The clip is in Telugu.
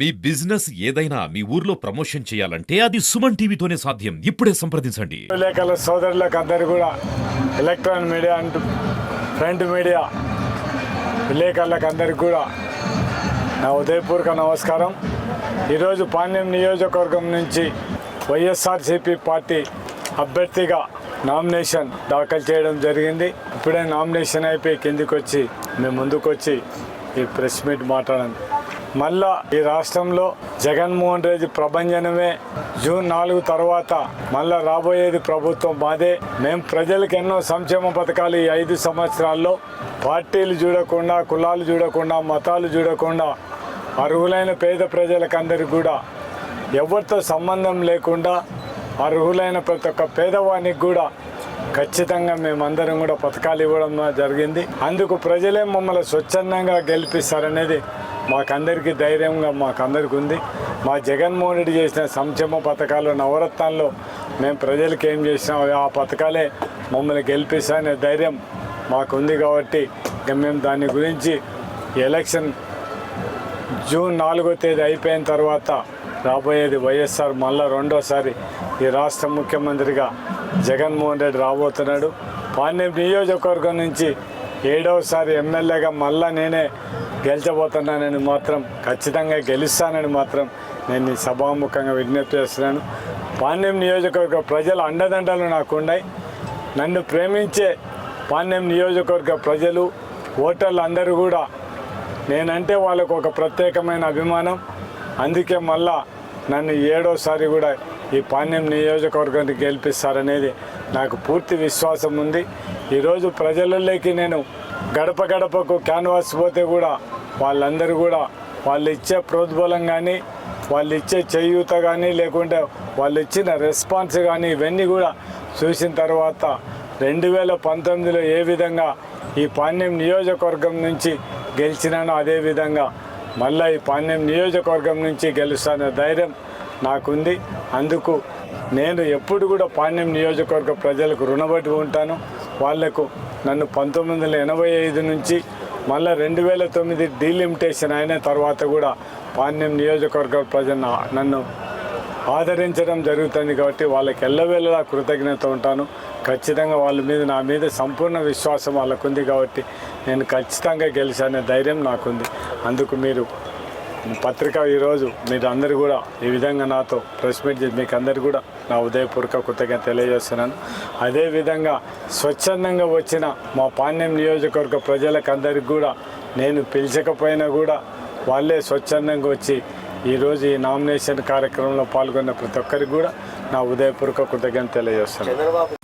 మీ బిజినెస్ ఏదైనా మీ ఊర్లో ప్రమోషన్ చేయాలంటే అది సుమన్ టీవీతోనే సాధ్యం. ఇప్పుడే సంప్రదించండి. విలేకరుల సోదరులకు అందరూ కూడా electronic media and print media విలేకరులకు అందరికీ కూడా నా ఉదయపూర్వక నమస్కారం. ఈరోజు పాణ్యం నియోజకవర్గం నుంచి వైఎస్ఆర్సీపీ పార్టీ అభ్యర్థిగా నామినేషన్ దాఖలు చేయడం జరిగింది. ఇప్పుడే నామినేషన్ అయిపోయి కిందికి వచ్చి మేము ముందుకు వచ్చి ఈ ప్రెస్ మీట్ మాట్లాడండి. మళ్ళా ఈ రాష్ట్రంలో జగన్మోహన్ రెడ్డి ప్రభంజనమే. జూన్ 4 తర్వాత మళ్ళా రాబోయేది ప్రభుత్వం మాదే. మేము ప్రజలకు ఎన్నో సంక్షేమ పథకాలు ఈ 5 సంవత్సరాల్లో పార్టీలు చూడకుండా, కులాలు చూడకుండా, మతాలు చూడకుండా అర్హులైన పేద ప్రజలకందరికీ కూడా ఎవరితో సంబంధం లేకుండా అర్హులైన ప్రతి ఒక్క పేదవానికి కూడా ఖచ్చితంగా మేమందరం కూడా పథకాలు ఇవ్వడం జరిగింది. అందుకు ప్రజలే మమ్మల్ని స్వచ్ఛందంగా గెలిపిస్తారనేది మాకందరికీ ధైర్యంగా మాకందరికీ ఉంది. మా జగన్మోహన్ రెడ్డి చేసిన సంక్షేమ పథకాలు నవరత్నాల్లో మేము ప్రజలకు ఏం చేసినాం ఆ పథకాలే మమ్మల్ని గెలిపిస్తారనే ధైర్యం మాకుంది. కాబట్టి మేము దాని గురించి ఎలక్షన్ జూన్ 4వ తేదీ అయిపోయిన తర్వాత రాబోయేది వైఎస్ఆర్ మళ్ళా రెండోసారి ఈ రాష్ట్ర ముఖ్యమంత్రిగా జగన్మోహన్ రెడ్డి రాబోతున్నాడు. పాణ్యం నియోజకవర్గం నుంచి 7వసారి ఎమ్మెల్యేగా మళ్ళా నేనే గెలిచబోతున్నానని మాత్రం, ఖచ్చితంగా గెలుస్తానని మాత్రం నేను ఈ సభాముఖంగా విజ్ఞప్తి చేస్తున్నాను. పాణ్యం నియోజకవర్గ ప్రజల అండదండలు నాకున్నాయి. నన్ను ప్రేమించే పాణ్యం నియోజకవర్గ ప్రజలు, ఓటర్లు అందరూ కూడా నేనంటే వాళ్ళకు ఒక ప్రత్యేకమైన అభిమానం. అందుకే మళ్ళా నన్ను 7వసారి కూడా ఈ పాణ్యం నియోజకవర్గాన్ని గెలిపిస్తారనేది నాకు పూర్తి విశ్వాసం ఉంది. ఈరోజు ప్రజలలోకి నేను గడప గడపకు క్యాన్వాస్ పోతే కూడా వాళ్ళందరూ కూడా వాళ్ళు ఇచ్చే ప్రోద్బలం కానీ, వాళ్ళు ఇచ్చే చేయూత కానీ, లేకుంటే వాళ్ళు ఇచ్చిన రెస్పాన్స్ కానీ ఇవన్నీ కూడా చూసిన తర్వాత 2019లో ఏ విధంగా ఈ పాణ్యం నియోజకవర్గం నుంచి గెలిచినానో అదేవిధంగా మళ్ళీ ఈ పాణ్యం నియోజకవర్గం నుంచి గెలుస్తానే ధైర్యం నాకుంది. అందుకు నేను ఎప్పుడు కూడా పాణ్యం నియోజకవర్గ ప్రజలకు రుణపడి ఉంటాను. వాళ్లకు నన్ను 1985 నుంచి మళ్ళీ 2009 డీలిమిటేషన్ అయిన తర్వాత కూడా పాణ్యం నియోజకవర్గ ప్రజలు నన్ను ఆదరించడం జరుగుతుంది. కాబట్టి వాళ్ళకి ఎల్లవేళలా కృతజ్ఞత ఉంటాను. ఖచ్చితంగా వాళ్ళ మీద, నా మీద సంపూర్ణ విశ్వాసం వాళ్ళకుంది. కాబట్టి నేను ఖచ్చితంగా గెలిచానే ధైర్యం నాకుంది. అందుకు మీరు పత్రిక ఈరోజు మీరు అందరూ కూడా ఈ విధంగా నాతో ప్రెస్ మీట్ చేసి మీకు అందరు కూడా నా ఉదయపూర్వక కృతజ్ఞత తెలియజేస్తున్నాను. అదేవిధంగా స్వచ్ఛందంగా వచ్చిన మా పాణ్యం నియోజకవర్గ ప్రజలకు అందరికీ కూడా నేను పిలిచకపోయినా కూడా వాళ్ళే స్వచ్ఛందంగా వచ్చి ఈరోజు ఈ నామినేషన్ కార్యక్రమంలో పాల్గొన్న ప్రతి ఒక్కరికి కూడా నా ఉదయపూర్వక కృతజ్ఞత తెలియజేస్తున్నాను.